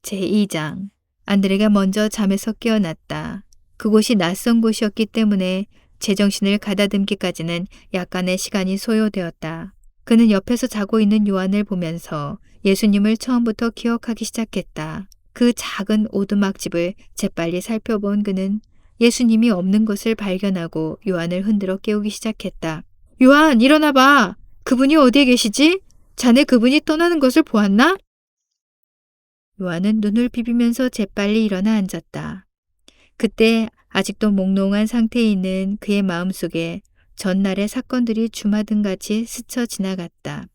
제2장. 안드레가 먼저 잠에서 깨어났다. 그곳이 낯선 곳이었기 때문에 제정신을 가다듬기까지는 약간의 시간이 소요되었다. 그는 옆에서 자고 있는 요한을 보면서 예수님을 처음부터 기억하기 시작했다. 그 작은 오두막집을 재빨리 살펴본 그는 예수님이 없는 것을 발견하고 요한을 흔들어 깨우기 시작했다. 요한, 일어나 봐! 그분이 어디에 계시지? 자네 그분이 떠나는 것을 보았나? 요한은 눈을 비비면서 재빨리 일어나 앉았다. 그때 아직도 몽롱한 상태에 있는 그의 마음속에 전날의 사건들이 주마등같이 스쳐 지나갔다.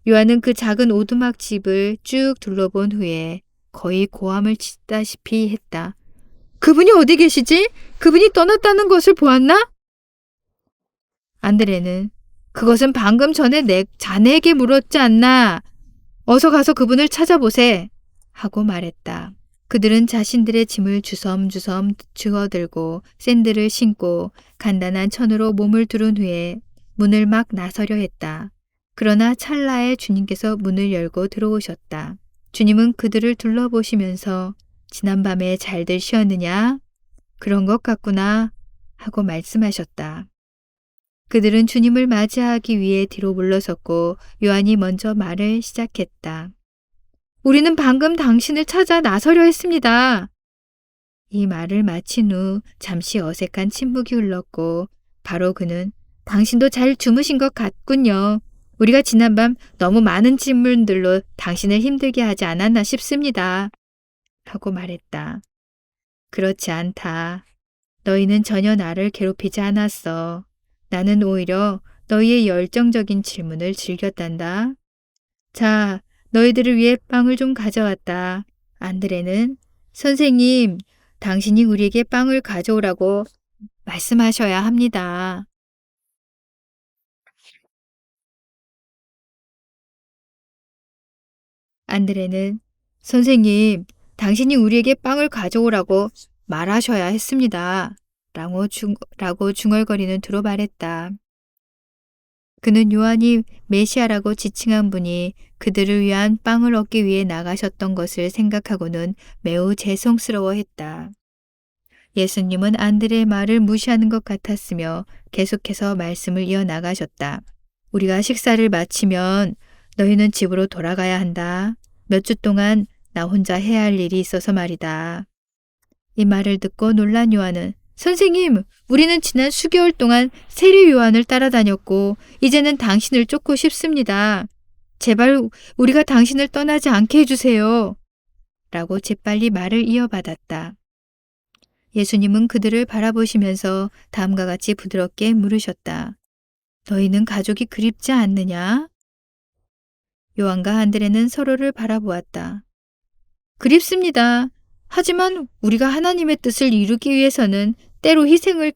요한은 그 작은 오두막 집을 쭉 둘러본 후에 거의 고함을 치다시피 했다. 그분이 어디 계시지? 그분이 떠났다는 것을 보았나? 안드레는 그것은 방금 전에 자네에게 물었지 않나? 어서 가서 그분을 찾아보세. 하고 말했다. 그들은 자신들의 짐을 주섬주섬 주워들고 샌들을 신고 간단한 천으로 몸을 두른 후에 문을 막 나서려 했다. 그러나 찰나에 주님께서 문을 열고 들어오셨다. 주님은 그들을 둘러보시면서 지난밤에 잘들 쉬었느냐? 그런 것 같구나 하고 말씀하셨다. 그들은 주님을 맞이하기 위해 뒤로 물러섰고 요한이 먼저 말을 시작했다. 우리는 방금 당신을 찾아 나서려 했습니다. 이 말을 마친 후 잠시 어색한 침묵이 흘렀고 바로 그는 당신도 잘 주무신 것 같군요. 우리가 지난밤 너무 많은 질문들로 당신을 힘들게 하지 않았나 싶습니다. 하고 말했다. 그렇지 않다. 너희는 전혀 나를 괴롭히지 않았어. 나는 오히려 너희의 열정적인 질문을 즐겼단다. 자, 너희들을 위해 빵을 좀 가져왔다. 안드레는 선생님, 당신이 우리에게 빵을 가져오라고 말씀하셔야 합니다. 안드레는 선생님, 당신이 우리에게 빵을 가져오라고 말하셔야 했습니다. 라고 중얼거리는 투로 말했다. 그는 요한이 메시아라고 지칭한 분이 그들을 위한 빵을 얻기 위해 나가셨던 것을 생각하고는 매우 죄송스러워했다. 예수님은 안드레의 말을 무시하는 것 같았으며 계속해서 말씀을 이어나가셨다. 우리가 식사를 마치면 너희는 집으로 돌아가야 한다. 몇 주 동안 나 혼자 해야 할 일이 있어서 말이다. 이 말을 듣고 놀란 요한은 선생님, 우리는 지난 수개월 동안 세례 요한을 따라다녔고 이제는 당신을 쫓고 싶습니다. 제발 우리가 당신을 떠나지 않게 해주세요. 라고 재빨리 말을 이어받았다. 예수님은 그들을 바라보시면서 다음과 같이 부드럽게 물으셨다. 너희는 가족이 그립지 않느냐? 요한과 안드레는 서로를 바라보았다. 그립습니다. 하지만 우리가 하나님의 뜻을 이루기 위해서는 때로 희생을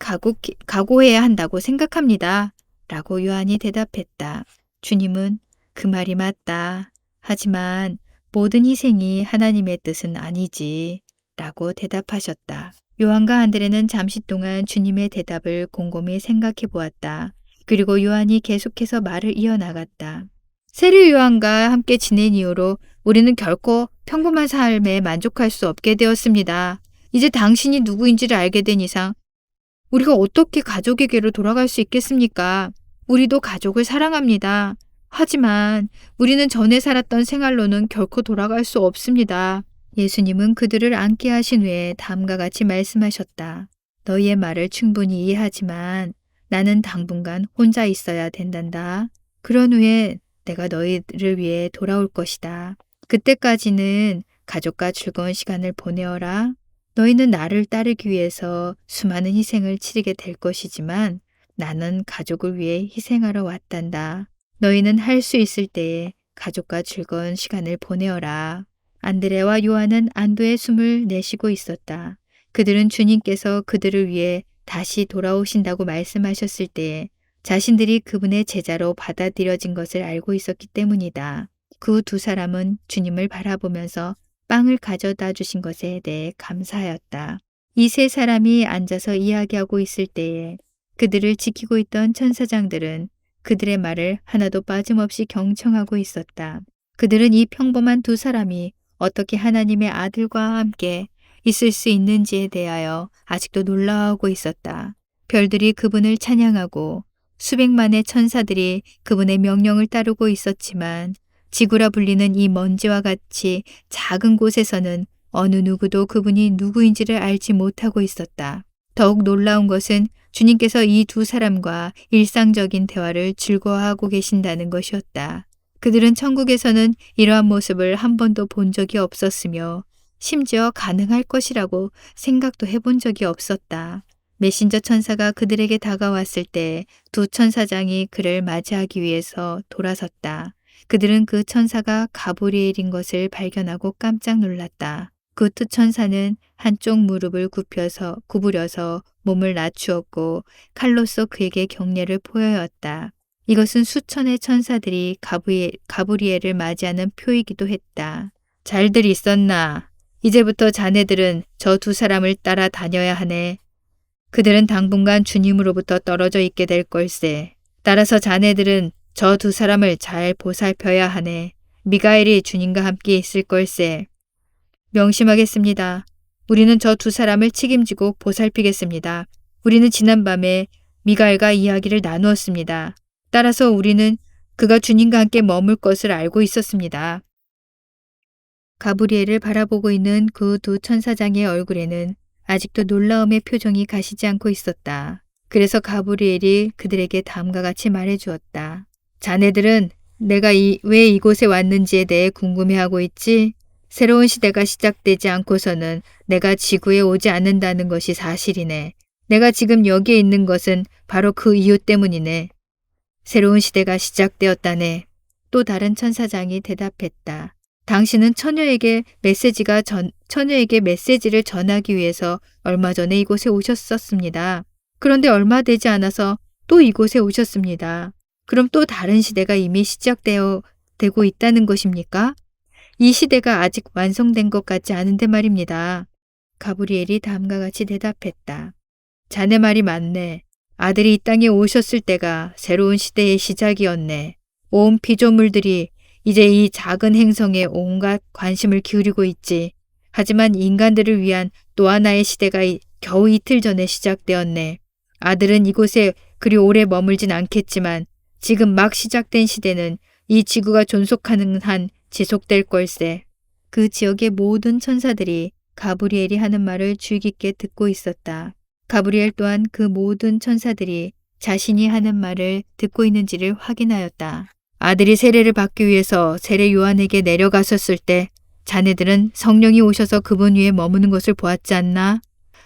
각오해야 한다고 생각합니다. 라고 요한이 대답했다. 주님은 그 말이 맞다. 하지만 모든 희생이 하나님의 뜻은 아니지. 라고 대답하셨다. 요한과 안드레는 잠시 동안 주님의 대답을 곰곰이 생각해 보았다. 그리고 요한이 계속해서 말을 이어나갔다. 세례 요한과 함께 지낸 이후로 우리는 결코 평범한 삶에 만족할 수 없게 되었습니다. 이제 당신이 누구인지를 알게 된 이상 우리가 어떻게 가족에게로 돌아갈 수 있겠습니까? 우리도 가족을 사랑합니다. 하지만 우리는 전에 살았던 생활로는 결코 돌아갈 수 없습니다. 예수님은 그들을 앉게 하신 후에 다음과 같이 말씀하셨다. 너희의 말을 충분히 이해하지만 나는 당분간 혼자 있어야 된단다. 그런 후에 내가 너희를 위해 돌아올 것이다. 그때까지는 가족과 즐거운 시간을 보내어라. 너희는 나를 따르기 위해서 수많은 희생을 치르게 될 것이지만 나는 가족을 위해 희생하러 왔단다. 너희는 할 수 있을 때에 가족과 즐거운 시간을 보내어라. 안드레와 요한은 안도의 숨을 내쉬고 있었다. 그들은 주님께서 그들을 위해 다시 돌아오신다고 말씀하셨을 때에 자신들이 그분의 제자로 받아들여진 것을 알고 있었기 때문이다. 그 두 사람은 주님을 바라보면서 빵을 가져다 주신 것에 대해 감사하였다. 이 세 사람이 앉아서 이야기하고 있을 때에 그들을 지키고 있던 천사장들은 그들의 말을 하나도 빠짐없이 경청하고 있었다. 그들은 이 평범한 두 사람이 어떻게 하나님의 아들과 함께 있을 수 있는지에 대하여 아직도 놀라워하고 있었다. 별들이 그분을 찬양하고 수백만의 천사들이 그분의 명령을 따르고 있었지만 지구라 불리는 이 먼지와 같이 작은 곳에서는 어느 누구도 그분이 누구인지를 알지 못하고 있었다. 더욱 놀라운 것은 주님께서 이 두 사람과 일상적인 대화를 즐거워하고 계신다는 것이었다. 그들은 천국에서는 이러한 모습을 한 번도 본 적이 없었으며 심지어 가능할 것이라고 생각도 해본 적이 없었다. 메신저 천사가 그들에게 다가왔을 때 두 천사장이 그를 맞이하기 위해서 돌아섰다. 그들은 그 천사가 가브리엘인 것을 발견하고 깜짝 놀랐다. 그 두 천사는 한쪽 무릎을 구부려서 몸을 낮추었고 칼로써 그에게 경례를 보여왔다. 이것은 수천의 천사들이 가브리엘을 맞이하는 표이기도 했다. 잘들 있었나? 이제부터 자네들은 저 두 사람을 따라 다녀야 하네. 그들은 당분간 주님으로부터 떨어져 있게 될 걸세. 따라서 자네들은 저 두 사람을 잘 보살펴야 하네. 미가엘이 주님과 함께 있을 걸세. 명심하겠습니다. 우리는 저 두 사람을 책임지고 보살피겠습니다. 우리는 지난밤에 미가엘과 이야기를 나누었습니다. 따라서 우리는 그가 주님과 함께 머물 것을 알고 있었습니다. 가브리엘을 바라보고 있는 그 두 천사장의 얼굴에는 아직도 놀라움의 표정이 가시지 않고 있었다. 그래서 가브리엘이 그들에게 다음과 같이 말해주었다. 자네들은 내가 왜 이곳에 왔는지에 대해 궁금해하고 있지? 새로운 시대가 시작되지 않고서는 내가 지구에 오지 않는다는 것이 사실이네. 내가 지금 여기에 있는 것은 바로 그 이유 때문이네. 새로운 시대가 시작되었다네. 또 다른 천사장이 대답했다. 당신은 처녀에게 메시지를 전하기 위해서 얼마 전에 이곳에 오셨었습니다. 그런데 얼마 되지 않아서 또 이곳에 오셨습니다. 그럼 또 다른 시대가 이미 되고 있다는 것입니까? 이 시대가 아직 완성된 것 같지 않은데 말입니다. 가브리엘이 다음과 같이 대답했다. 자네 말이 맞네. 아들이 이 땅에 오셨을 때가 새로운 시대의 시작이었네. 온 피조물들이 이제 이 작은 행성에 온갖 관심을 기울이고 있지. 하지만 인간들을 위한 또 하나의 시대가 겨우 이틀 전에 시작되었네. 아들은 이곳에 그리 오래 머물진 않겠지만 지금 막 시작된 시대는 이 지구가 존속하는 한 지속될 걸세. 그 지역의 모든 천사들이 가브리엘이 하는 말을 주의 깊게 듣고 있었다. 가브리엘 또한 그 모든 천사들이 자신이 하는 말을 듣고 있는지를 확인하였다. 아들이 세례를 받기 위해서 세례 요한에게 내려가셨을 때 자네들은 성령이 오셔서 그분 위에 머무는 것을 보았지 않나?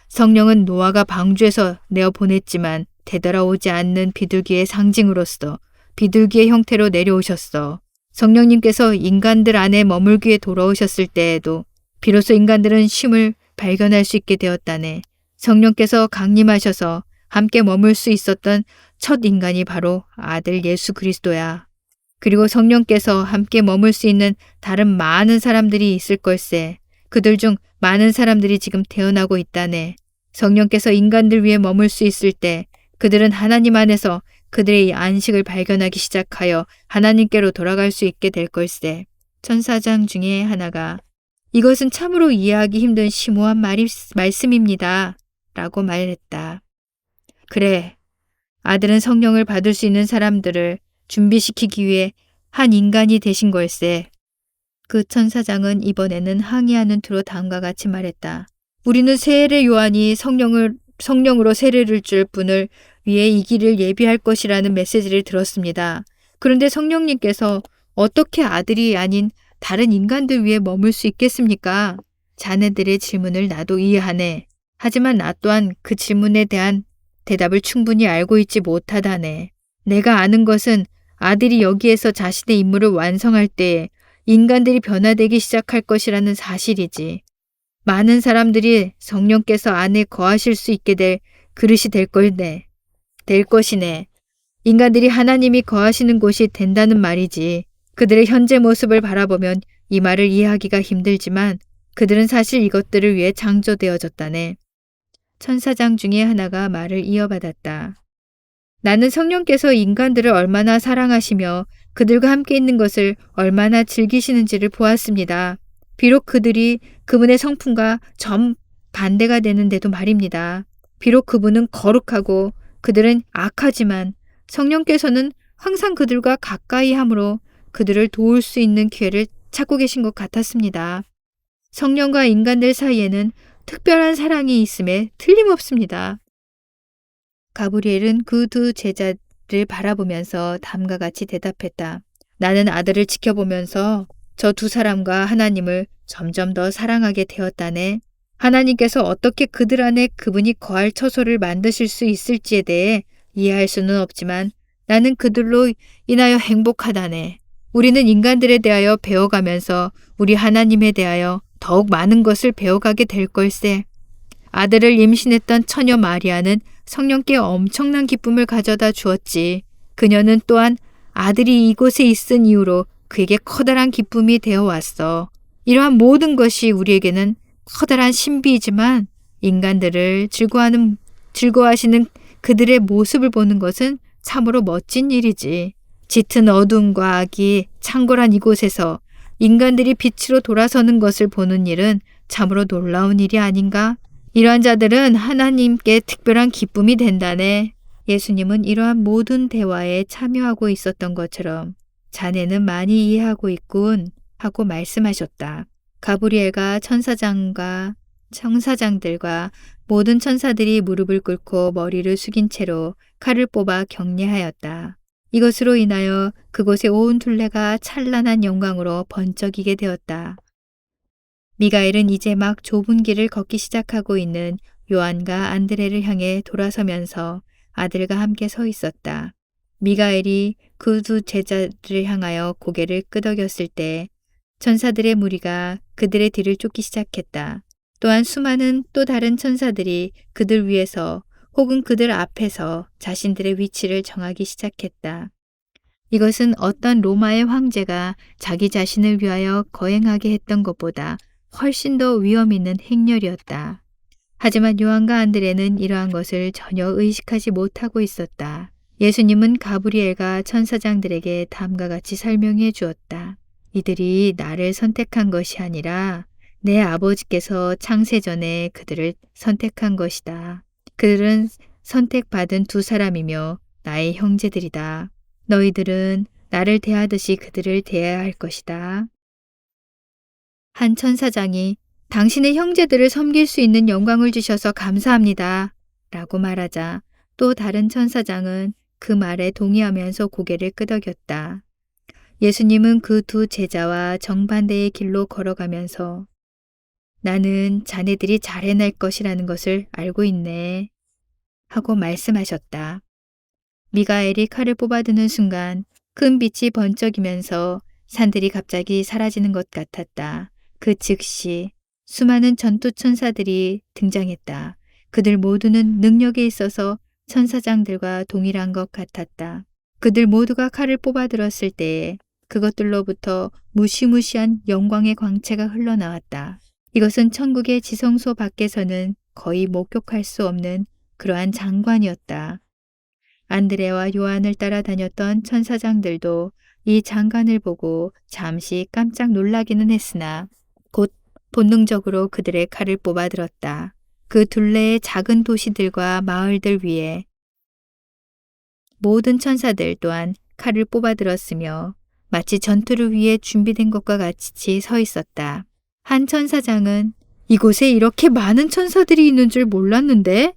성령은 노아가 방주에서 내어 보냈지만 되돌아오지 않는 비둘기의 상징으로서 비둘기의 형태로 내려오셨어. 성령님께서 인간들 안에 머물기 위해 돌아오셨을 때에도 비로소 인간들은 쉼을 발견할 수 있게 되었다네. 성령께서 강림하셔서 함께 머물 수 있었던 첫 인간이 바로 아들 예수 그리스도야. 그리고 성령께서 함께 머물 수 있는 다른 많은 사람들이 있을 걸세. 그들 중 많은 사람들이 지금 태어나고 있다네. 성령께서 인간들 위해 머물 수 있을 때 그들은 하나님 안에서 그들의 안식을 발견하기 시작하여 하나님께로 돌아갈 수 있게 될 걸세. 천사장 중에 하나가 이것은 참으로 이해하기 힘든 심오한 말씀입니다. 라고 말했다. 그래, 아들은 성령을 받을 수 있는 사람들을 준비시키기 위해 한 인간이 되신 걸세. 그 천사장은 이번에는 항의하는 투로 다음과 같이 말했다. 우리는 세례 요한이 성령으로 세례를 줄 분을 위해 이 길을 예비할 것이라는 메시지를 들었습니다. 그런데 성령님께서 어떻게 아들이 아닌 다른 인간들 위해 머물 수 있겠습니까? 자네들의 질문을 나도 이해하네. 하지만 나 또한 그 질문에 대한 대답을 충분히 알고 있지 못하다네. 내가 아는 것은 아들이 여기에서 자신의 임무를 완성할 때에 인간들이 변화되기 시작할 것이라는 사실이지. 많은 사람들이 성령께서 안에 거하실 수 있게 될 그릇이 될 것이네. 인간들이 하나님이 거하시는 곳이 된다는 말이지. 그들의 현재 모습을 바라보면 이 말을 이해하기가 힘들지만 그들은 사실 이것들을 위해 창조되어졌다네. 천사장 중에 하나가 말을 이어받았다. 나는 성령께서 인간들을 얼마나 사랑하시며 그들과 함께 있는 것을 얼마나 즐기시는지를 보았습니다. 비록 그들이 그분의 성품과 정반대가 되는데도 말입니다. 비록 그분은 거룩하고 그들은 악하지만 성령께서는 항상 그들과 가까이 함으로 그들을 도울 수 있는 기회를 찾고 계신 것 같았습니다. 성령과 인간들 사이에는 특별한 사랑이 있음에 틀림없습니다. 가브리엘은 그 두 제자를 바라보면서 다음과 같이 대답했다. 나는 아들을 지켜보면서 저 두 사람과 하나님을 점점 더 사랑하게 되었다네. 하나님께서 어떻게 그들 안에 그분이 거할 처소를 만드실 수 있을지에 대해 이해할 수는 없지만 나는 그들로 인하여 행복하다네. 우리는 인간들에 대하여 배워가면서 우리 하나님에 대하여 더욱 많은 것을 배워가게 될 걸세. 아들을 임신했던 처녀 마리아는 성령께 엄청난 기쁨을 가져다 주었지. 그녀는 또한 아들이 이곳에 있은 이후로 그에게 커다란 기쁨이 되어 왔어. 이러한 모든 것이 우리에게는 커다란 신비이지만 인간들을 즐거워하시는 그들의 모습을 보는 것은 참으로 멋진 일이지. 짙은 어둠과 악이 창궐한 이곳에서 인간들이 빛으로 돌아서는 것을 보는 일은 참으로 놀라운 일이 아닌가? 이러한 자들은 하나님께 특별한 기쁨이 된다네. 예수님은 이러한 모든 대화에 참여하고 있었던 것처럼 자네는 많이 이해하고 있군 하고 말씀하셨다. 가브리엘과 천사장들과 모든 천사들이 무릎을 꿇고 머리를 숙인 채로 칼을 뽑아 경례하였다. 이것으로 인하여 그곳의 온 둘레가 찬란한 영광으로 번쩍이게 되었다. 미가엘은 이제 막 좁은 길을 걷기 시작하고 있는 요한과 안드레를 향해 돌아서면서 아들과 함께 서 있었다. 미가엘이 그 두 제자들을 향하여 고개를 끄덕였을 때 천사들의 무리가 그들의 뒤를 쫓기 시작했다. 또한 수많은 또 다른 천사들이 그들 위에서 혹은 그들 앞에서 자신들의 위치를 정하기 시작했다. 이것은 어떤 로마의 황제가 자기 자신을 위하여 거행하게 했던 것보다 훨씬 더 위험 있는 행렬이었다. 하지만 요한과 안드레는 이러한 것을 전혀 의식하지 못하고 있었다. 예수님은 가브리엘과 천사장들에게 다음과 같이 설명해 주었다. 이들이 나를 선택한 것이 아니라 내 아버지께서 창세전에 그들을 선택한 것이다. 그들은 선택받은 두 사람이며 나의 형제들이다. 너희들은 나를 대하듯이 그들을 대해야 할 것이다. 한 천사장이 당신의 형제들을 섬길 수 있는 영광을 주셔서 감사합니다. 라고 말하자 또 다른 천사장은 그 말에 동의하면서 고개를 끄덕였다. 예수님은 그 두 제자와 정반대의 길로 걸어가면서 나는 자네들이 잘 해낼 것이라는 것을 알고 있네. 하고 말씀하셨다. 미가엘이 칼을 뽑아드는 순간 큰 빛이 번쩍이면서 산들이 갑자기 사라지는 것 같았다. 그 즉시 수많은 전투 천사들이 등장했다. 그들 모두는 능력에 있어서 천사장들과 동일한 것 같았다. 그들 모두가 칼을 뽑아들었을 때에 그것들로부터 무시무시한 영광의 광채가 흘러나왔다. 이것은 천국의 지성소 밖에서는 거의 목격할 수 없는 그러한 장관이었다. 안드레와 요한을 따라다녔던 천사장들도 이 장관을 보고 잠시 깜짝 놀라기는 했으나 곧 본능적으로 그들의 칼을 뽑아들었다. 그 둘레의 작은 도시들과 마을들 위에 모든 천사들 또한 칼을 뽑아들었으며 마치 전투를 위해 준비된 것과 같이 서 있었다. 한 천사장은 이곳에 이렇게 많은 천사들이 있는 줄 몰랐는데?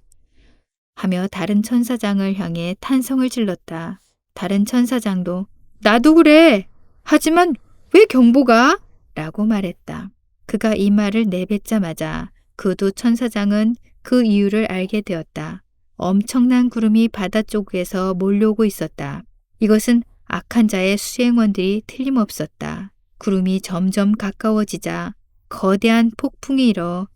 하며 다른 천사장을 향해 탄성을 질렀다. 다른 천사장도 나도 그래. 하지만 왜 경보가? 라고 말했다. 그가 이 말을 내뱉자마자 그 두 천사장은 그 이유를 알게 되었다. 엄청난 구름이 바다 쪽에서 몰려오고 있었다. 이것은 악한 자의 수행원들이 틀림없었다. 구름이 점점 가까워지자 거대한 폭풍이 일어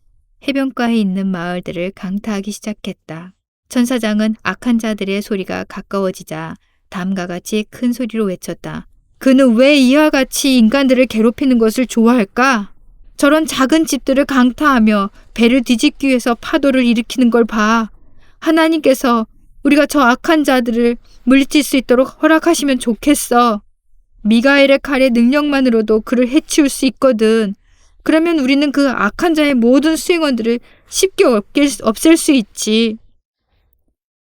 해변가에 있는 마을들을 강타하기 시작했다. 천사장은 악한 자들의 소리가 가까워지자 다음과 같이 큰 소리로 외쳤다. 그는 왜 이와 같이 인간들을 괴롭히는 것을 좋아할까? 저런 작은 집들을 강타하며 배를 뒤집기 위해서 파도를 일으키는 걸 봐. 하나님께서 우리가 저 악한 자들을 물리칠 수 있도록 허락하시면 좋겠어. 미가엘의 칼의 능력만으로도 그를 해치울 수 있거든. 그러면 우리는 그 악한 자의 모든 수행원들을 쉽게 없앨 수 있지.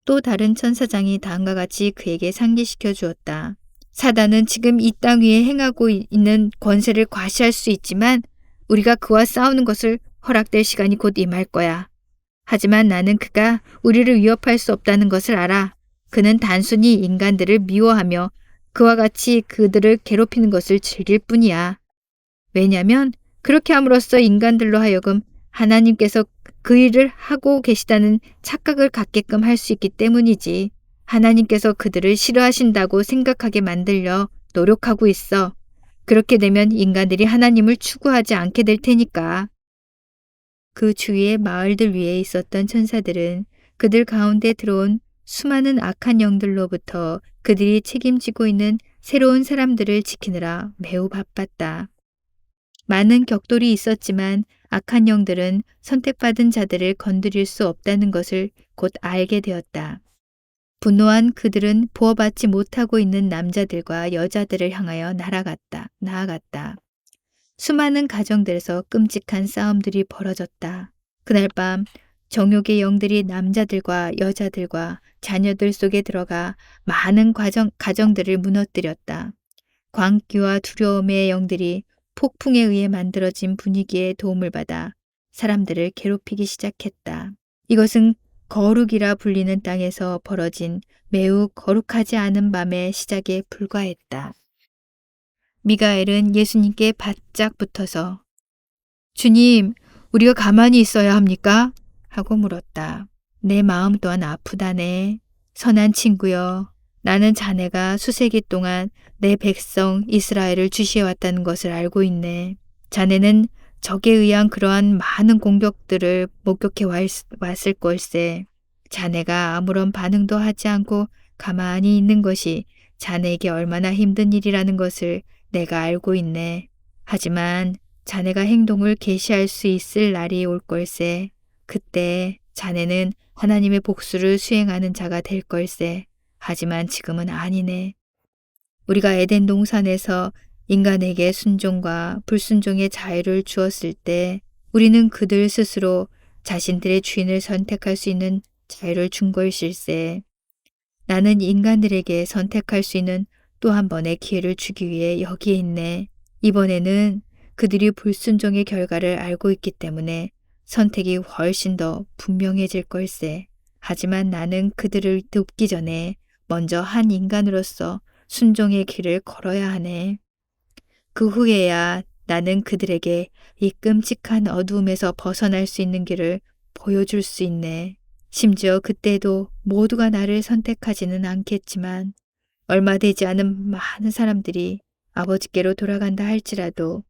또 다른 천사장이 다음과 같이 그에게 상기시켜 주었다. 사단은 지금 이 땅 위에 행하고 있는 권세를 과시할 수 있지만 우리가 그와 싸우는 것을 허락될 시간이 곧 임할 거야. 하지만 나는 그가 우리를 위협할 수 없다는 것을 알아. 그는 단순히 인간들을 미워하며 그와 같이 그들을 괴롭히는 것을 즐길 뿐이야. 왜냐하면 그렇게 함으로써 인간들로 하여금 하나님께서 그 일을 하고 계시다는 착각을 갖게끔 할 수 있기 때문이지. 하나님께서 그들을 싫어하신다고 생각하게 만들려 노력하고 있어. 그렇게 되면 인간들이 하나님을 추구하지 않게 될 테니까. 그 주위의 마을들 위에 있었던 천사들은 그들 가운데 들어온 수많은 악한 영들로부터 그들이 책임지고 있는 새로운 사람들을 지키느라 매우 바빴다. 많은 격돌이 있었지만 악한 영들은 선택받은 자들을 건드릴 수 없다는 것을 곧 알게 되었다. 분노한 그들은 보호받지 못하고 있는 남자들과 여자들을 향하여 나아갔다. 수많은 가정들에서 끔찍한 싸움들이 벌어졌다. 그날 밤 정욕의 영들이 남자들과 여자들과 자녀들 속에 들어가 많은 가정들을 무너뜨렸다. 광기와 두려움의 영들이 폭풍에 의해 만들어진 분위기에 도움을 받아 사람들을 괴롭히기 시작했다. 이것은 거룩이라 불리는 땅에서 벌어진 매우 거룩하지 않은 밤의 시작에 불과했다. 미가엘은 예수님께 바짝 붙어서 주님, 우리가 가만히 있어야 합니까? 하고 물었다. 내 마음 또한 아프다네. 선한 친구여, 나는 자네가 수세기 동안 내 백성 이스라엘을 주시해왔다는 것을 알고 있네. 자네는 적에 의한 그러한 많은 공격들을 목격해 왔을 걸세. 자네가 아무런 반응도 하지 않고 가만히 있는 것이 자네에게 얼마나 힘든 일이라는 것을 내가 알고 있네. 하지만 자네가 행동을 개시할 수 있을 날이 올 걸세. 그때 자네는 하나님의 복수를 수행하는 자가 될 걸세. 하지만 지금은 아니네. 우리가 에덴 동산에서 인간에게 순종과 불순종의 자유를 주었을 때 우리는 그들 스스로 자신들의 주인을 선택할 수 있는 자유를 준 것일세. 나는 인간들에게 선택할 수 있는 또 한 번의 기회를 주기 위해 여기에 있네. 이번에는 그들이 불순종의 결과를 알고 있기 때문에 선택이 훨씬 더 분명해질 걸세. 하지만 나는 그들을 돕기 전에 먼저 한 인간으로서 순종의 길을 걸어야 하네. 그 후에야 나는 그들에게 이 끔찍한 어두움에서 벗어날 수 있는 길을 보여줄 수 있네. 심지어 그때도 모두가 나를 선택하지는 않겠지만 얼마 되지 않은 많은 사람들이 아버지께로 돌아간다 할지라도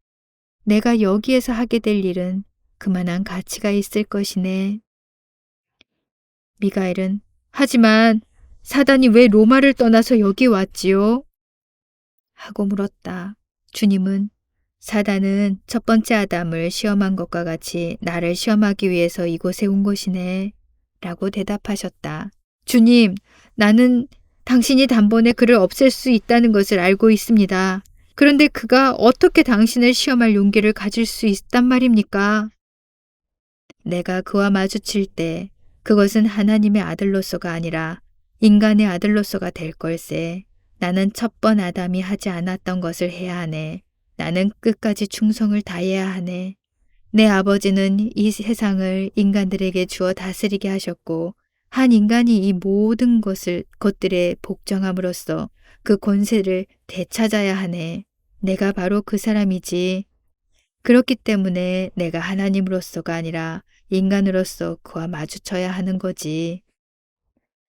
내가 여기에서 하게 될 일은 그만한 가치가 있을 것이네. 미가엘은 하지만 사단이 왜 로마를 떠나서 여기 왔지요? 하고 물었다. 주님은 사단은 첫 번째 아담을 시험한 것과 같이 나를 시험하기 위해서 이곳에 온 것이네. 라고 대답하셨다. 주님, 나는 당신이 단번에 그를 없앨 수 있다는 것을 알고 있습니다. 그런데 그가 어떻게 당신을 시험할 용기를 가질 수 있단 말입니까? 내가 그와 마주칠 때 그것은 하나님의 아들로서가 아니라 인간의 아들로서가 될 걸세. 나는 첫 번 아담이 하지 않았던 것을 해야 하네. 나는 끝까지 충성을 다해야 하네. 내 아버지는 이 세상을 인간들에게 주어 다스리게 하셨고 한 인간이 이 모든 것들에 복종함으로써 그 권세를 되찾아야 하네. 내가 바로 그 사람이지. 그렇기 때문에 내가 하나님으로서가 아니라 인간으로서 그와 마주쳐야 하는 거지.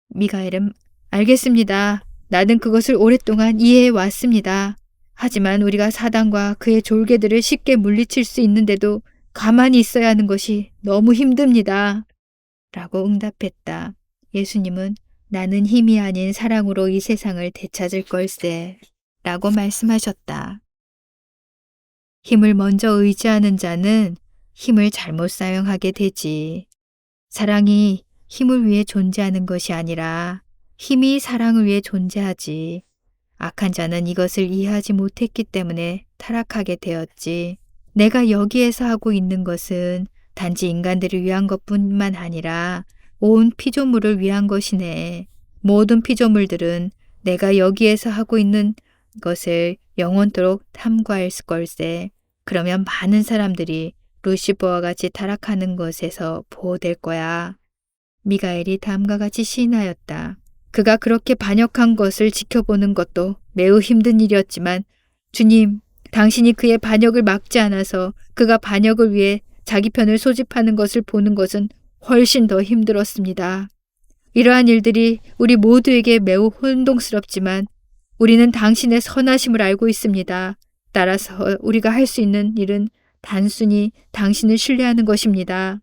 미가엘은 알겠습니다. 나는 그것을 오랫동안 이해해 왔습니다. 하지만 우리가 사단과 그의 졸개들을 쉽게 물리칠 수 있는데도 가만히 있어야 하는 것이 너무 힘듭니다. 라고 응답했다. 예수님은 나는 힘이 아닌 사랑으로 이 세상을 되찾을 걸세. 라고 말씀하셨다. 힘을 먼저 의지하는 자는 힘을 잘못 사용하게 되지. 사랑이 힘을 위해 존재하는 것이 아니라 힘이 사랑을 위해 존재하지. 악한 자는 이것을 이해하지 못했기 때문에 타락하게 되었지. 내가 여기에서 하고 있는 것은 단지 인간들을 위한 것뿐만 아니라 온 피조물을 위한 것이네. 모든 피조물들은 내가 여기에서 하고 있는 것을 영원토록 탐구할 걸세. 그러면 많은 사람들이 루시퍼와 같이 타락하는 것에서 보호될 거야. 미가엘이 다음과 같이 시인하였다. 그가 그렇게 반역한 것을 지켜보는 것도 매우 힘든 일이었지만 주님, 당신이 그의 반역을 막지 않아서 그가 반역을 위해 자기 편을 소집하는 것을 보는 것은 훨씬 더 힘들었습니다. 이러한 일들이 우리 모두에게 매우 혼동스럽지만 우리는 당신의 선하심을 알고 있습니다. 따라서 우리가 할 수 있는 일은 단순히 당신을 신뢰하는 것입니다.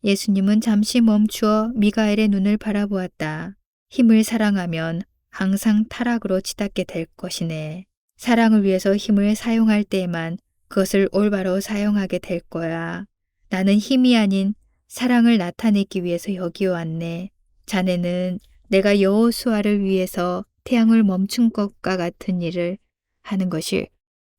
예수님은 잠시 멈추어 미가엘의 눈을 바라보았다. 힘을 사랑하면 항상 타락으로 치닫게 될 것이네. 사랑을 위해서 힘을 사용할 때에만 그것을 올바로 사용하게 될 거야. 나는 힘이 아닌 사랑을 나타내기 위해서 여기 왔네. 자네는 내가 여호수아를 위해서 태양을 멈춘 것과 같은 일을 하는 것이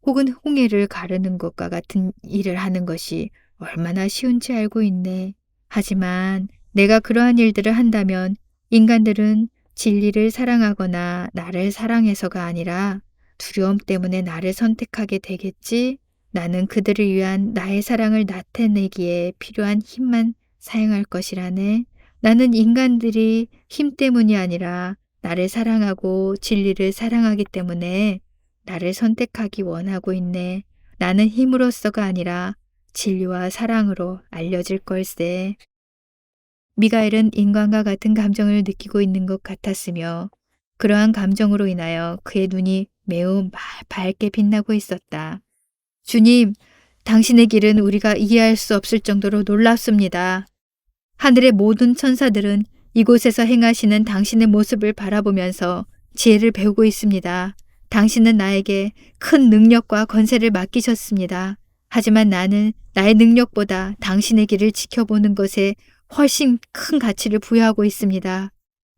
혹은 홍해를 가르는 것과 같은 일을 하는 것이 얼마나 쉬운지 알고 있네. 하지만 내가 그러한 일들을 한다면 인간들은 진리를 사랑하거나 나를 사랑해서가 아니라 두려움 때문에 나를 선택하게 되겠지? 나는 그들을 위한 나의 사랑을 나타내기에 필요한 힘만 사용할 것이라네. 나는 인간들이 힘 때문이 아니라 나를 사랑하고 진리를 사랑하기 때문에 나를 선택하기 원하고 있네. 나는 힘으로서가 아니라 진리와 사랑으로 알려질 걸세. 미가엘은 인간과 같은 감정을 느끼고 있는 것 같았으며 그러한 감정으로 인하여 그의 눈이 매우 밝게 빛나고 있었다. 주님, 당신의 길은 우리가 이해할 수 없을 정도로 놀랍습니다. 하늘의 모든 천사들은 이곳에서 행하시는 당신의 모습을 바라보면서 지혜를 배우고 있습니다. 당신은 나에게 큰 능력과 권세를 맡기셨습니다. 하지만 나는 나의 능력보다 당신의 길을 지켜보는 것에 훨씬 큰 가치를 부여하고 있습니다.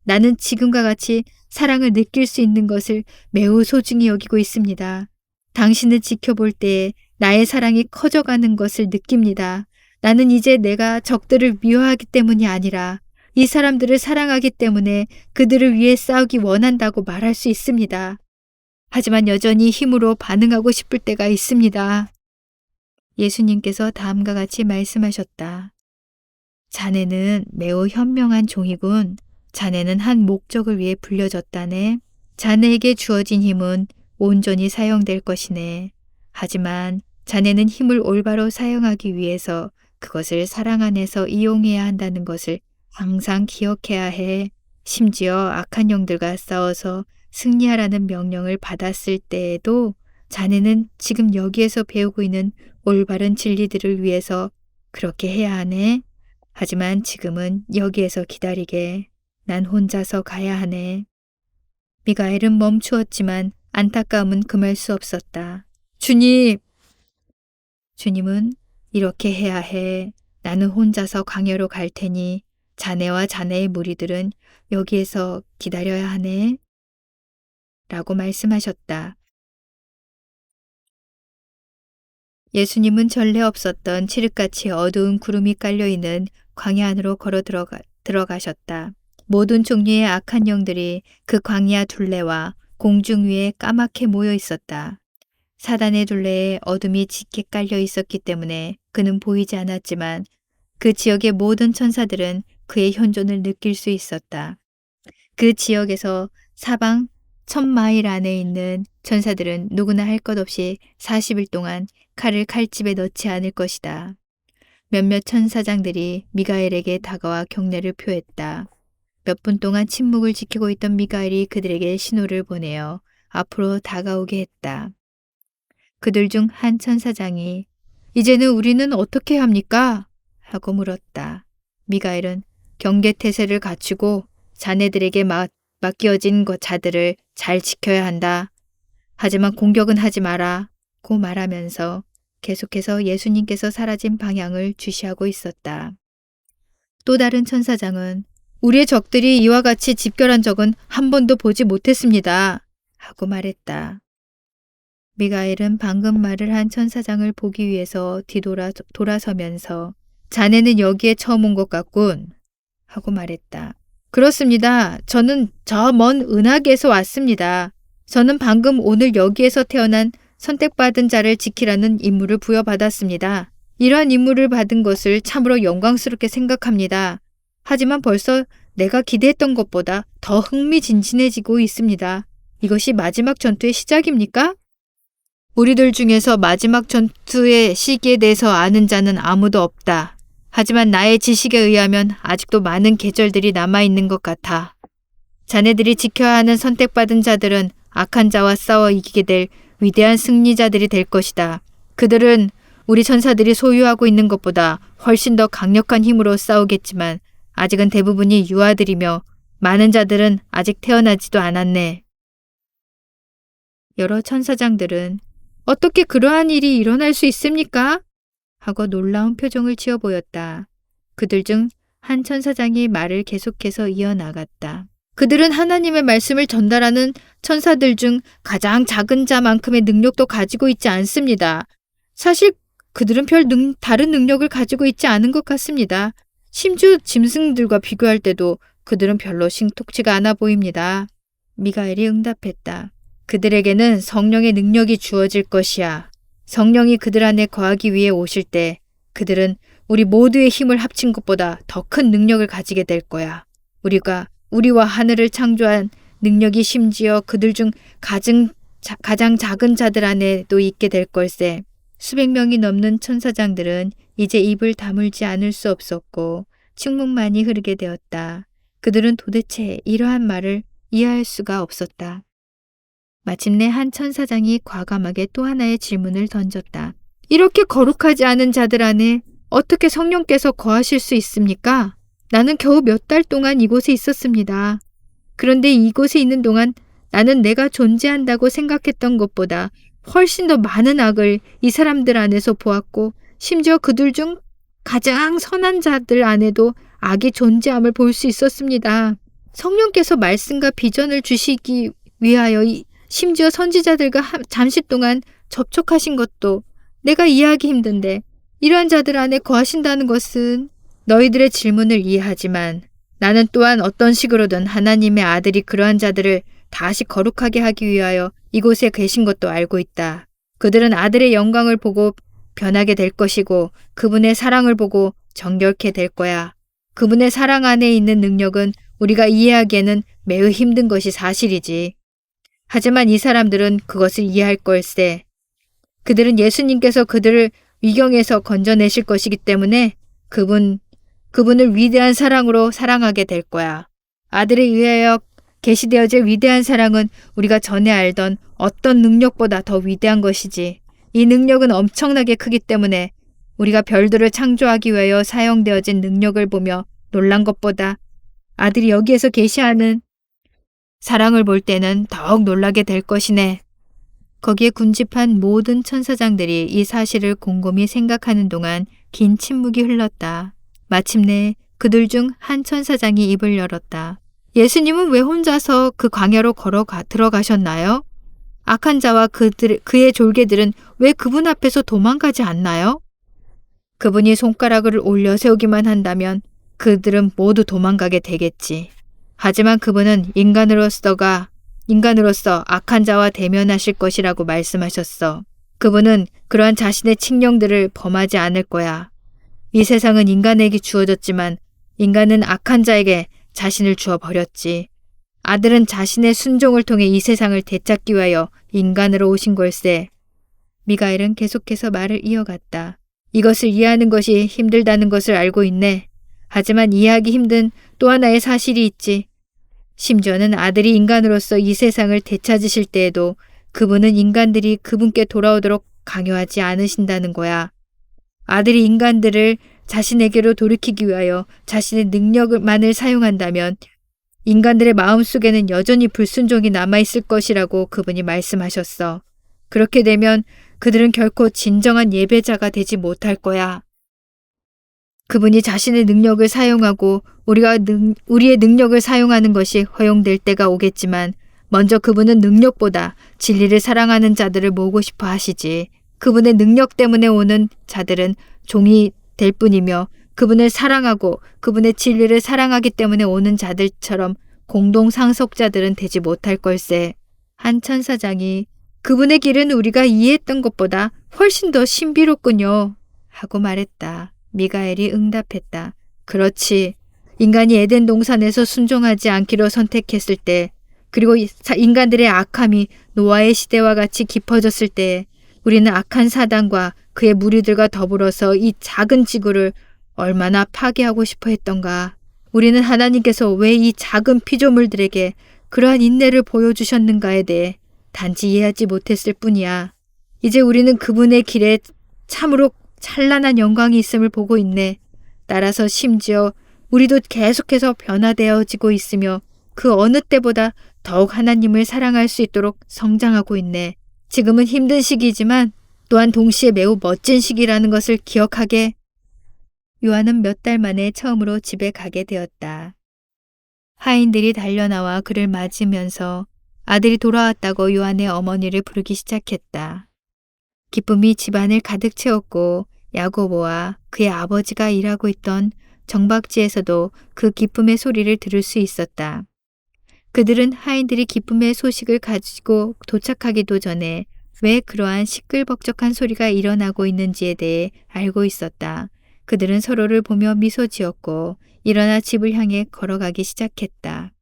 나는 지금과 같이 사랑을 느낄 수 있는 것을 매우 소중히 여기고 있습니다. 당신을 지켜볼 때에 나의 사랑이 커져가는 것을 느낍니다. 나는 이제 내가 적들을 미워하기 때문이 아니라 이 사람들을 사랑하기 때문에 그들을 위해 싸우기 원한다고 말할 수 있습니다. 하지만 여전히 힘으로 반응하고 싶을 때가 있습니다. 예수님께서 다음과 같이 말씀하셨다. 자네는 매우 현명한 종이군. 자네는 한 목적을 위해 불려졌다네. 자네에게 주어진 힘은 온전히 사용될 것이네. 하지만 자네는 힘을 올바로 사용하기 위해서 그것을 사랑 안에서 이용해야 한다는 것을 항상 기억해야 해. 심지어 악한 영들과 싸워서 승리하라는 명령을 받았을 때에도 자네는 지금 여기에서 배우고 있는 올바른 진리들을 위해서 그렇게 해야 하네. 하지만 지금은 여기에서 기다리게. 난 혼자서 가야 하네. 미가엘은 멈추었지만 안타까움은 금할 수 없었다. 주님! 주님은 이렇게 해야 해. 나는 혼자서 광야로 갈 테니 자네와 자네의 무리들은 여기에서 기다려야 하네. 라고 말씀하셨다. 예수님은 전례 없었던 칠흑같이 어두운 구름이 깔려있는 광야 안으로 걸어 들어가셨다. 모든 종류의 악한 영들이 그 광야 둘레와 공중 위에 까맣게 모여 있었다. 사단의 둘레에 어둠이 짙게 깔려 있었기 때문에 그는 보이지 않았지만 그 지역의 모든 천사들은 그의 현존을 느낄 수 있었다. 그 지역에서 사방 1000마일 안에 있는 천사들은 누구나 할 것 없이 40일 동안 칼을 칼집에 넣지 않을 것이다. 몇몇 천사장들이 미가엘에게 다가와 경례를 표했다. 몇 분 동안 침묵을 지키고 있던 미가엘이 그들에게 신호를 보내어 앞으로 다가오게 했다. 그들 중 한 천사장이 이제는 우리는 어떻게 합니까? 하고 물었다. 미가엘은 경계태세를 갖추고 자네들에게 맡겨진 자들을 잘 지켜야 한다. 하지만 공격은 하지 마라. 고 말하면서 계속해서 예수님께서 사라진 방향을 주시하고 있었다. 또 다른 천사장은 우리의 적들이 이와 같이 집결한 적은 한 번도 보지 못했습니다. 하고 말했다. 미가엘은 방금 말을 한 천사장을 보기 위해서 돌아서면서 자네는 여기에 처음 온 것 같군 하고 말했다. 그렇습니다. 저는 저 먼 은하계에서 왔습니다. 저는 방금 오늘 여기에서 태어난 선택받은 자를 지키라는 임무를 부여받았습니다. 이러한 임무를 받은 것을 참으로 영광스럽게 생각합니다. 하지만 벌써 내가 기대했던 것보다 더 흥미진진해지고 있습니다. 이것이 마지막 전투의 시작입니까? 우리들 중에서 마지막 전투의 시기에 대해서 아는 자는 아무도 없다. 하지만 나의 지식에 의하면 아직도 많은 계절들이 남아있는 것 같아. 자네들이 지켜야 하는 선택받은 자들은 악한 자와 싸워 이기게 될 위대한 승리자들이 될 것이다. 그들은 우리 천사들이 소유하고 있는 것보다 훨씬 더 강력한 힘으로 싸우겠지만 아직은 대부분이 유아들이며 많은 자들은 아직 태어나지도 않았네. 여러 천사장들은 어떻게 그러한 일이 일어날 수 있습니까? 하고 놀라운 표정을 지어 보였다. 그들 중 한 천사장이 말을 계속해서 이어나갔다. 그들은 하나님의 말씀을 전달하는 천사들 중 가장 작은 자만큼의 능력도 가지고 있지 않습니다. 사실 그들은 다른 능력을 가지고 있지 않은 것 같습니다. 심지어 짐승들과 비교할 때도 그들은 별로 신통치가 않아 보입니다. 미가엘이 응답했다. 그들에게는 성령의 능력이 주어질 것이야. 성령이 그들 안에 거하기 위해 오실 때 그들은 우리 모두의 힘을 합친 것보다 더 큰 능력을 가지게 될 거야. 우리와 하늘을 창조한 능력이 심지어 그들 중 가장 작은 자들 안에도 있게 될 걸세. 수백 명이 넘는 천사장들은 이제 입을 다물지 않을 수 없었고 침묵만이 흐르게 되었다. 그들은 도대체 이러한 말을 이해할 수가 없었다. 마침내 한 천사장이 과감하게 또 하나의 질문을 던졌다. 이렇게 거룩하지 않은 자들 안에 어떻게 성령께서 거하실 수 있습니까? 나는 겨우 몇 달 동안 이곳에 있었습니다. 그런데 이곳에 있는 동안 나는 내가 존재한다고 생각했던 것보다 훨씬 더 많은 악을 이 사람들 안에서 보았고 심지어 그들 중 가장 선한 자들 안에도 악이 존재함을 볼 수 있었습니다. 성령께서 말씀과 비전을 주시기 위하여 심지어 선지자들과 잠시 동안 접촉하신 것도 내가 이해하기 힘든데 이러한 자들 안에 거하신다는 것은 너희들의 질문을 이해하지만 나는 또한 어떤 식으로든 하나님의 아들이 그러한 자들을 다시 거룩하게 하기 위하여 이곳에 계신 것도 알고 있다. 그들은 아들의 영광을 보고 변하게 될 것이고 그분의 사랑을 보고 정결케 될 거야. 그분의 사랑 안에 있는 능력은 우리가 이해하기에는 매우 힘든 것이 사실이지. 하지만 이 사람들은 그것을 이해할 걸세. 그들은 예수님께서 그들을 위경에서 건져내실 것이기 때문에 그분을 위대한 사랑으로 사랑하게 될 거야. 아들에 의하여 계시되어질 위대한 사랑은 우리가 전에 알던 어떤 능력보다 더 위대한 것이지. 이 능력은 엄청나게 크기 때문에 우리가 별들을 창조하기 위하여 사용되어진 능력을 보며 놀란 것보다 아들이 여기에서 계시하는 사랑을 볼 때는 더욱 놀라게 될 것이네. 거기에 군집한 모든 천사장들이 이 사실을 곰곰이 생각하는 동안 긴 침묵이 흘렀다. 마침내 그들 중 한 천사장이 입을 열었다. 예수님은 왜 혼자서 그 광야로 들어가셨나요? 악한 자와 그의 졸개들은 왜 그분 앞에서 도망가지 않나요? 그분이 손가락을 올려 세우기만 한다면 그들은 모두 도망가게 되겠지. 하지만 그분은 인간으로서 악한 자와 대면하실 것이라고 말씀하셨어. 그분은 그러한 자신의 칙령들을 범하지 않을 거야. 이 세상은 인간에게 주어졌지만 인간은 악한 자에게 자신을 주어 버렸지. 아들은 자신의 순종을 통해 이 세상을 되찾기 위하여 인간으로 오신 걸세. 미가엘은 계속해서 말을 이어갔다. 이것을 이해하는 것이 힘들다는 것을 알고 있네. 하지만 이해하기 힘든 또 하나의 사실이 있지. 심지어는 아들이 인간으로서 이 세상을 되찾으실 때에도 그분은 인간들이 그분께 돌아오도록 강요하지 않으신다는 거야. 아들이 인간들을 자신에게로 돌이키기 위하여 자신의 능력만을 사용한다면 인간들의 마음속에는 여전히 불순종이 남아있을 것이라고 그분이 말씀하셨어. 그렇게 되면 그들은 결코 진정한 예배자가 되지 못할 거야. 그분이 자신의 능력을 사용하고 우리의 능력을 사용하는 것이 허용될 때가 오겠지만 먼저 그분은 능력보다 진리를 사랑하는 자들을 모으고 싶어 하시지. 그분의 능력 때문에 오는 자들은 종이 될 뿐이며 그분을 사랑하고 그분의 진리를 사랑하기 때문에 오는 자들처럼 공동 상속자들은 되지 못할 걸세. 한 천사장이 그분의 길은 우리가 이해했던 것보다 훨씬 더 신비롭군요. 하고 말했다. 미가엘이 응답했다. 그렇지. 인간이 에덴 동산에서 순종하지 않기로 선택했을 때, 그리고 인간들의 악함이 노아의 시대와 같이 깊어졌을 때 우리는 악한 사단과 그의 무리들과 더불어서 이 작은 지구를 얼마나 파괴하고 싶어 했던가. 우리는 하나님께서 왜 이 작은 피조물들에게 그러한 인내를 보여주셨는가에 대해 단지 이해하지 못했을 뿐이야. 이제 우리는 그분의 길에 참으로 찬란한 영광이 있음을 보고 있네. 따라서 심지어 우리도 계속해서 변화되어지고 있으며 그 어느 때보다 더욱 하나님을 사랑할 수 있도록 성장하고 있네. 지금은 힘든 시기지만 또한 동시에 매우 멋진 시기라는 것을 기억하게. 요한은 몇 달 만에 처음으로 집에 가게 되었다. 하인들이 달려나와 그를 맞으면서 아들이 돌아왔다고 요한의 어머니를 부르기 시작했다. 기쁨이 집안을 가득 채웠고 야고보와 그의 아버지가 일하고 있던 정박지에서도 그 기쁨의 소리를 들을 수 있었다. 그들은 하인들이 기쁨의 소식을 가지고 도착하기도 전에 왜 그러한 시끌벅적한 소리가 일어나고 있는지에 대해 알고 있었다. 그들은 서로를 보며 미소 지었고 일어나 집을 향해 걸어가기 시작했다.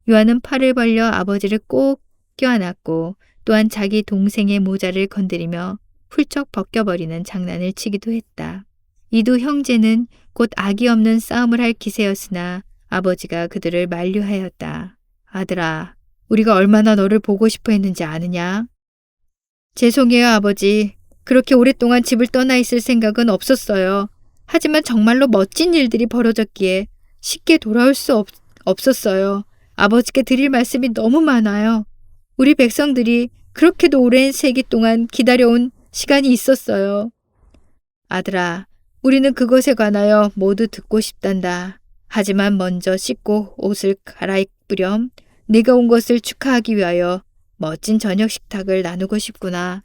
요한은 팔을 벌려 아버지를 꼭 껴안았고 또한 자기 동생의 모자를 건드리며 훌쩍 벗겨버리는 장난을 치기도 했다. 이 두 형제는 곧 악이 없는 싸움을 할 기세였으나 아버지가 그들을 만류하였다. 아들아, 우리가 얼마나 너를 보고 싶어 했는지 아느냐? 죄송해요, 아버지. 그렇게 오랫동안 집을 떠나 있을 생각은 없었어요. 하지만 정말로 멋진 일들이 벌어졌기에 쉽게 돌아올 수 없었어요. 아버지께 드릴 말씀이 너무 많아요. 우리 백성들이 그렇게도 오랜 세기 동안 기다려온 시간이 있었어요. 아들아, 우리는 그것에 관하여 모두 듣고 싶단다. 하지만 먼저 씻고 옷을 갈아입으렴. 네가 온 것을 축하하기 위하여 멋진 저녁 식탁을 나누고 싶구나.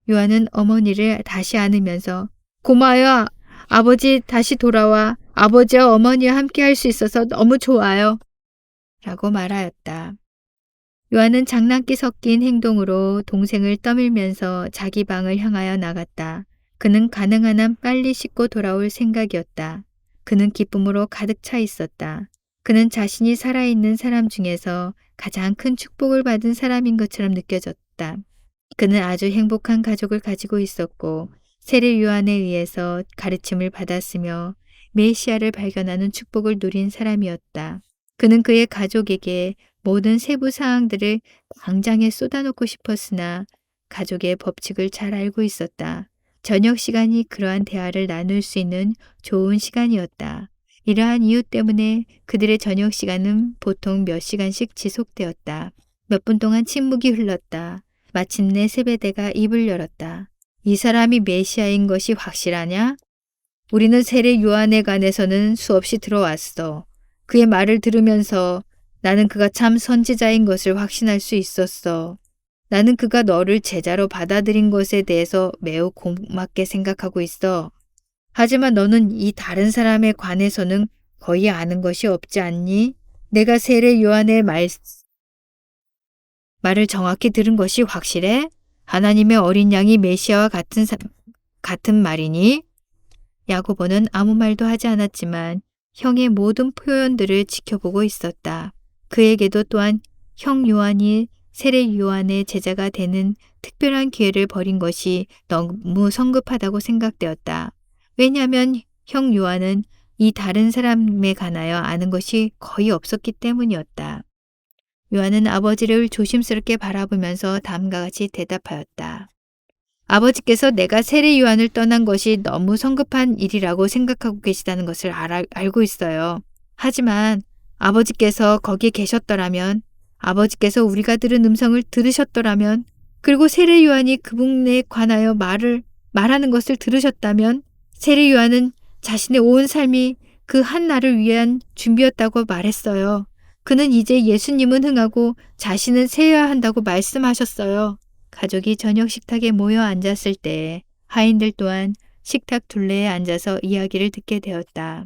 요한은 어머니를 다시 안으면서 고마워요. 아버지 다시 돌아와 아버지와 어머니와 함께 할 수 있어서 너무 좋아요. 라고 말하였다. 요한은 장난기 섞인 행동으로 동생을 떠밀면서 자기 방을 향하여 나갔다. 그는 가능한 한 빨리 씻고 돌아올 생각이었다. 그는 기쁨으로 가득 차 있었다. 그는 자신이 살아있는 사람 중에서 가장 큰 축복을 받은 사람인 것처럼 느껴졌다. 그는 아주 행복한 가족을 가지고 있었고 세례 요한에 의해서 가르침을 받았으며 메시아를 발견하는 축복을 누린 사람이었다. 그는 그의 가족에게 모든 세부 사항들을 광장에 쏟아놓고 싶었으나 가족의 법칙을 잘 알고 있었다. 저녁 시간이 그러한 대화를 나눌 수 있는 좋은 시간이었다. 이러한 이유 때문에 그들의 저녁 시간은 보통 몇 시간씩 지속되었다. 몇 분 동안 침묵이 흘렀다. 마침내 세베대가 입을 열었다. 이 사람이 메시아인 것이 확실하냐? 우리는 세례 요한에 관해서는 수없이 들어왔어. 그의 말을 들으면서 나는 그가 참 선지자인 것을 확신할 수 있었어. 나는 그가 너를 제자로 받아들인 것에 대해서 매우 고맙게 생각하고 있어. 하지만 너는 이 다른 사람에 관해서는 거의 아는 것이 없지 않니? 내가 세례 요한의 말을 정확히 들은 것이 확실해? 하나님의 어린 양이 메시아와 같은 말이니? 야고보는 아무 말도 하지 않았지만 형의 모든 표현들을 지켜보고 있었다. 그에게도 또한 형 요한이 세례 요한의 제자가 되는 특별한 기회를 버린 것이 너무 성급하다고 생각되었다. 왜냐하면 형 요한은 이 다른 사람에 관하여 아는 것이 거의 없었기 때문이었다. 요한은 아버지를 조심스럽게 바라보면서 다음과 같이 대답하였다. 아버지께서 내가 세례 요한을 떠난 것이 너무 성급한 일이라고 생각하고 계시다는 것을 알고 있어요. 하지만 아버지께서 거기에 계셨더라면, 아버지께서 우리가 들은 음성을 들으셨더라면, 그리고 세례 요한이 그분에 관하여 말하는 것을 들으셨다면, 세례 요한은 자신의 온 삶이 그 한 날을 위한 준비였다고 말했어요. 그는 이제 예수님은 흥하고 자신은 세야 한다고 말씀하셨어요. 가족이 저녁 식탁에 모여 앉았을 때 하인들 또한 식탁 둘레에 앉아서 이야기를 듣게 되었다.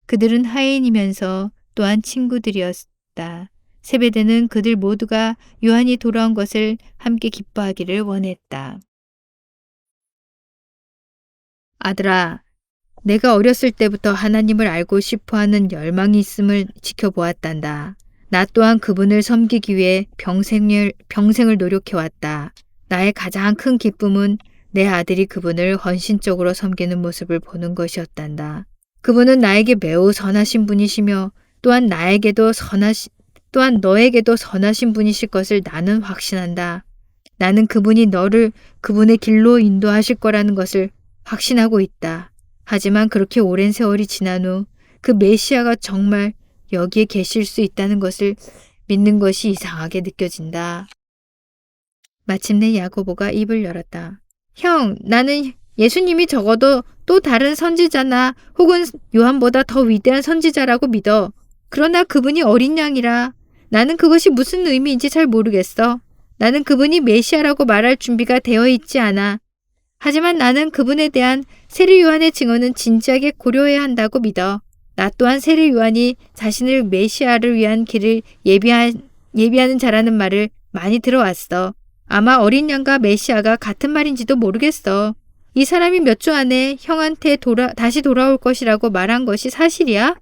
그들은 하인이면서 또한 친구들이었다. 세베대는 그들 모두가 요한이 돌아온 것을 함께 기뻐하기를 원했다. 아들아, 내가 어렸을 때부터 하나님을 알고 싶어하는 열망이 있음을 지켜보았단다. 나 또한 그분을 섬기기 위해 평생을 노력해왔다. 나의 가장 큰 기쁨은 내 아들이 그분을 헌신적으로 섬기는 모습을 보는 것이었단다. 그분은 나에게 매우 선하신 분이시며 또한 너에게도 선하신 분이실 것을 나는 확신한다. 나는 그분이 너를 그분의 길로 인도하실 거라는 것을 확신하고 있다. 하지만 그렇게 오랜 세월이 지난 후 그 메시아가 정말 여기에 계실 수 있다는 것을 믿는 것이 이상하게 느껴진다. 마침내 야고보가 입을 열었다. 형, 나는 예수님이 적어도 또 다른 선지자나 혹은 요한보다 더 위대한 선지자라고 믿어. 그러나 그분이 어린 양이라 나는 그것이 무슨 의미인지 잘 모르겠어. 나는 그분이 메시아라고 말할 준비가 되어 있지 않아. 하지만 나는 그분에 대한 세례 요한의 증언은 진지하게 고려해야 한다고 믿어. 나 또한 세례 요한이 자신을 메시아를 위한 길을 예비하는 자라는 말을 많이 들어왔어. 아마 어린 양과 메시아가 같은 말인지도 모르겠어. 이 사람이 몇 주 안에 형한테 다시 돌아올 것이라고 말한 것이 사실이야?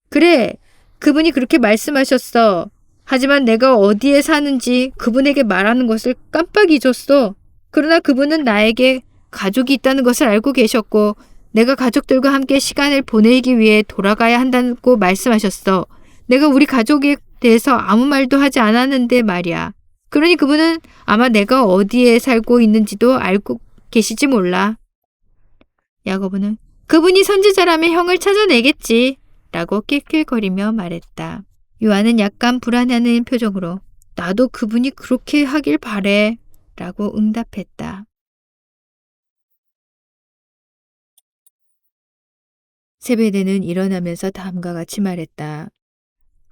그래, 그분이 그렇게 말씀하셨어. 하지만 내가 어디에 사는지 그분에게 말하는 것을 깜빡 잊었어. 그러나 그분은 나에게 가족이 있다는 것을 알고 계셨고 내가 가족들과 함께 시간을 보내기 위해 돌아가야 한다고 말씀하셨어. 내가 우리 가족에 대해서 아무 말도 하지 않았는데 말이야. 그러니 그분은 아마 내가 어디에 살고 있는지도 알고 계시지 몰라. 야고보는 그분이 선지자라면 형을 찾아내겠지 라고 낄낄거리며 말했다. 요한은 약간 불안해하는 표정으로 나도 그분이 그렇게 하길 바래 라고 응답했다. 세베대는 일어나면서 다음과 같이 말했다.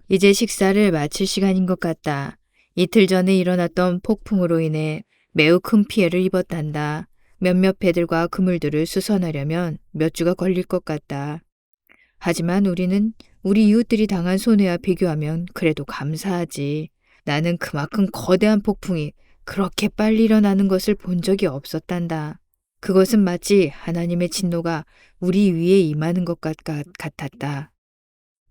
이제 식사를 마칠 시간인 것 같다. 이틀 전에 일어났던 폭풍으로 인해 매우 큰 피해를 입었단다. 몇몇 배들과 그물들을 수선하려면 몇 주가 걸릴 것 같다. 하지만 우리는 우리 이웃들이 당한 손해와 비교하면 그래도 감사하지. 나는 그만큼 거대한 폭풍이 그렇게 빨리 일어나는 것을 본 적이 없었단다. 그것은 마치 하나님의 진노가 우리 위에 임하는 것 같았다.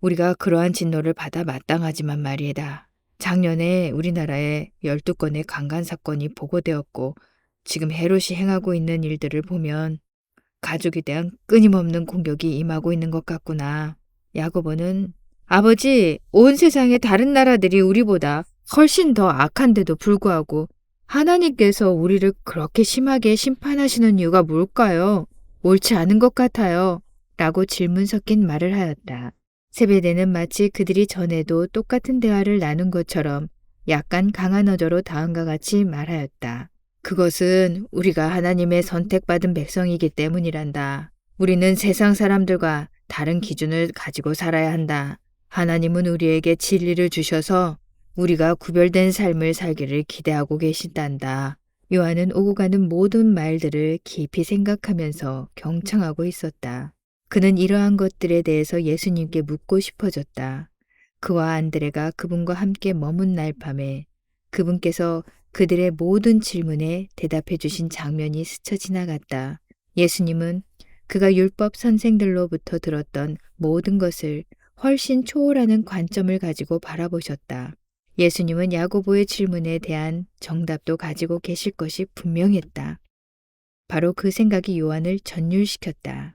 우리가 그러한 진노를 받아 마땅하지만 말이다. 작년에 우리나라에 12건의 강간 사건이 보고되었고 지금 헤롯이 행하고 있는 일들을 보면 가족에 대한 끊임없는 공격이 임하고 있는 것 같구나. 야고보는 아버지, 온 세상의 다른 나라들이 우리보다 훨씬 더 악한데도 불구하고 하나님께서 우리를 그렇게 심하게 심판하시는 이유가 뭘까요? 옳지 않은 것 같아요. 라고 질문 섞인 말을 하였다. 세베대는 마치 그들이 전에도 똑같은 대화를 나눈 것처럼 약간 강한 어조로 다음과 같이 말하였다. 그것은 우리가 하나님의 선택받은 백성이기 때문이란다. 우리는 세상 사람들과 다른 기준을 가지고 살아야 한다. 하나님은 우리에게 진리를 주셔서 우리가 구별된 삶을 살기를 기대하고 계신단다. 요한은 오고 가는 모든 말들을 깊이 생각하면서 경청하고 있었다. 그는 이러한 것들에 대해서 예수님께 묻고 싶어졌다. 그와 안드레가 그분과 함께 머문 날 밤에 그분께서 그들의 모든 질문에 대답해 주신 장면이 스쳐 지나갔다. 예수님은 그가 율법 선생들로부터 들었던 모든 것을 훨씬 초월하는 관점을 가지고 바라보셨다. 예수님은 야고보의 질문에 대한 정답도 가지고 계실 것이 분명했다. 바로 그 생각이 요한을 전율시켰다.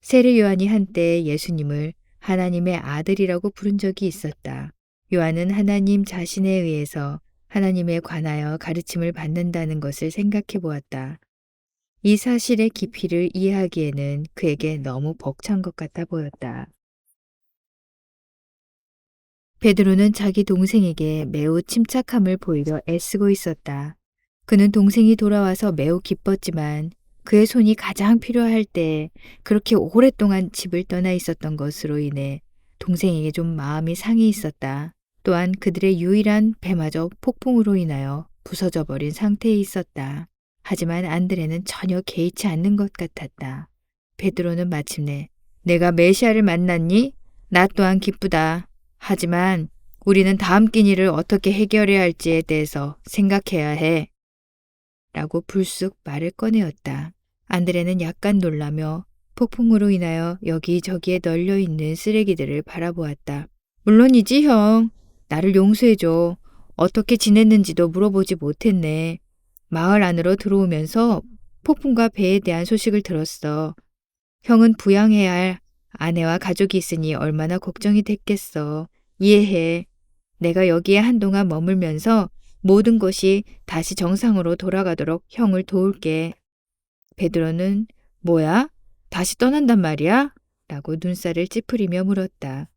세례 요한이 한때 예수님을 하나님의 아들이라고 부른 적이 있었다. 요한은 하나님 자신에 의해서 하나님에 관하여 가르침을 받는다는 것을 생각해 보았다. 이 사실의 깊이를 이해하기에는 그에게 너무 벅찬 것 같아 보였다. 베드로는 자기 동생에게 매우 침착함을 보이려 애쓰고 있었다. 그는 동생이 돌아와서 매우 기뻤지만 그의 손이 가장 필요할 때 그렇게 오랫동안 집을 떠나 있었던 것으로 인해 동생에게 좀 마음이 상해 있었다. 또한 그들의 유일한 배마저 폭풍으로 인하여 부서져 버린 상태에 있었다. 하지만 안드레는 전혀 개의치 않는 것 같았다. 베드로는 마침내 내가 메시아를 만났니? 나 또한 기쁘다. 하지만 우리는 다음 끼니를 어떻게 해결해야 할지에 대해서 생각해야 해. 라고 불쑥 말을 꺼내었다. 안드레는 약간 놀라며 폭풍으로 인하여 여기저기에 널려있는 쓰레기들을 바라보았다. 물론이지 형. 나를 용서해줘. 어떻게 지냈는지도 물어보지 못했네. 마을 안으로 들어오면서 폭풍과 배에 대한 소식을 들었어. 형은 부양해야 할 아내와 가족이 있으니 얼마나 걱정이 됐겠어. 이해해. 내가 여기에 한동안 머물면서 모든 것이 다시 정상으로 돌아가도록 형을 도울게. 베드로는 뭐야? 다시 떠난단 말이야? 라고 눈살을 찌푸리며 물었다.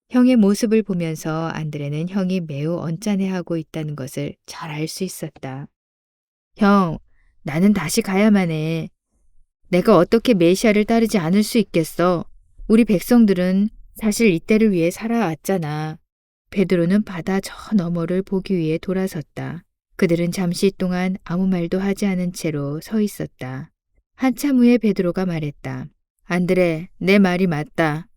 형의 모습을 보면서 안드레는 형이 매우 언짢아하고 있다는 것을 잘 알 수 있었다. 형, 나는 다시 가야만 해. 내가 어떻게 메시아를 따르지 않을 수 있겠어. 우리 백성들은 사실 이때를 위해 살아왔잖아. 베드로는 바다 저 너머를 보기 위해 돌아섰다. 그들은 잠시 동안 아무 말도 하지 않은 채로 서 있었다. 한참 후에 베드로가 말했다. 안드레, 내 말이 맞다.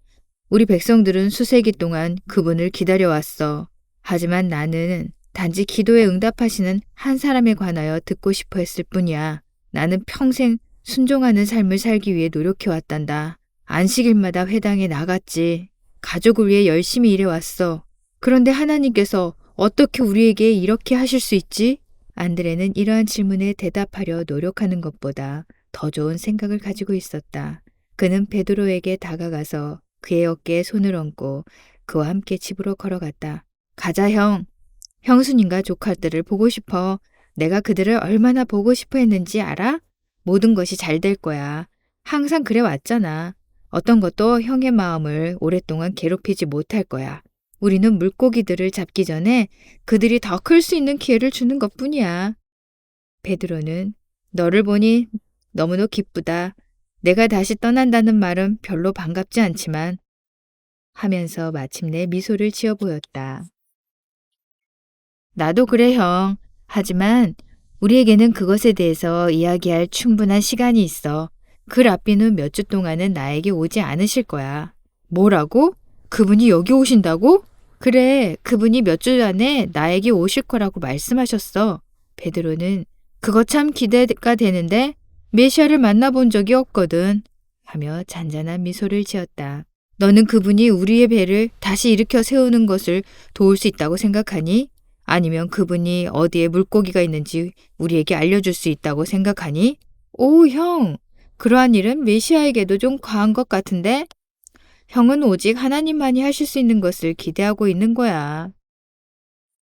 우리 백성들은 수세기 동안 그분을 기다려왔어. 하지만 나는 단지 기도에 응답하시는 한 사람에 관하여 듣고 싶어 했을 뿐이야. 나는 평생 순종하는 삶을 살기 위해 노력해왔단다. 안식일마다 회당에 나갔지. 가족을 위해 열심히 일해왔어. 그런데 하나님께서 어떻게 우리에게 이렇게 하실 수 있지? 안드레는 이러한 질문에 대답하려 노력하는 것보다 더 좋은 생각을 가지고 있었다. 그는 베드로에게 다가가서 그의 어깨에 손을 얹고 그와 함께 집으로 걸어갔다. 가자 형. 형수님과 조카들을 보고 싶어. 내가 그들을 얼마나 보고 싶어 했는지 알아? 모든 것이 잘 될 거야. 항상 그래 왔잖아. 어떤 것도 형의 마음을 오랫동안 괴롭히지 못할 거야. 우리는 물고기들을 잡기 전에 그들이 더 클 수 있는 기회를 주는 것뿐이야. 베드로는 너를 보니 너무도 기쁘다. 내가 다시 떠난다는 말은 별로 반갑지 않지만 하면서 마침내 미소를 지어 보였다. 나도 그래 형. 하지만 우리에게는 그것에 대해서 이야기할 충분한 시간이 있어. 그 랍비는 몇 주 동안은 나에게 오지 않으실 거야. 뭐라고? 그분이 여기 오신다고? 그래, 그분이 몇 주 안에 나에게 오실 거라고 말씀하셨어. 베드로는 그거 참 기대가 되는데 메시아를 만나본 적이 없거든. 하며 잔잔한 미소를 지었다. 너는 그분이 우리의 배를 다시 일으켜 세우는 것을 도울 수 있다고 생각하니? 아니면 그분이 어디에 물고기가 있는지 우리에게 알려줄 수 있다고 생각하니? 오, 형! 그러한 일은 메시아에게도 좀 과한 것 같은데? 형은 오직 하나님만이 하실 수 있는 것을 기대하고 있는 거야.